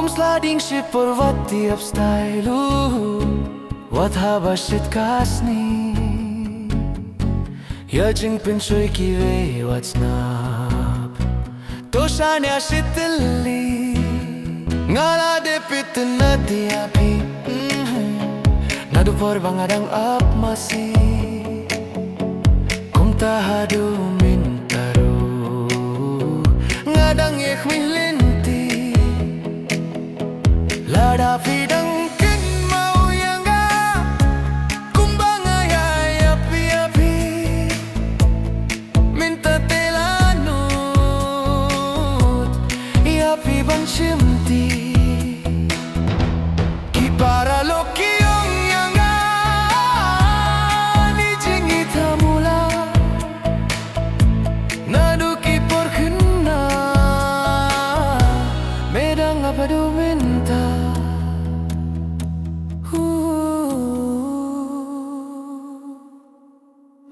Sliding și porvati up style-ul What haba shit kasni Yajing pinchoy kive what's nap Toshanya shitli Ngala de Itynnad Ïaphi Naduh bangadang Ap Masi Kung tahado mintaro Ngadang linti Lada fidang kin mau yanga Kumbanga ya Ïaphi Minta telanut Ïaphi ban chimti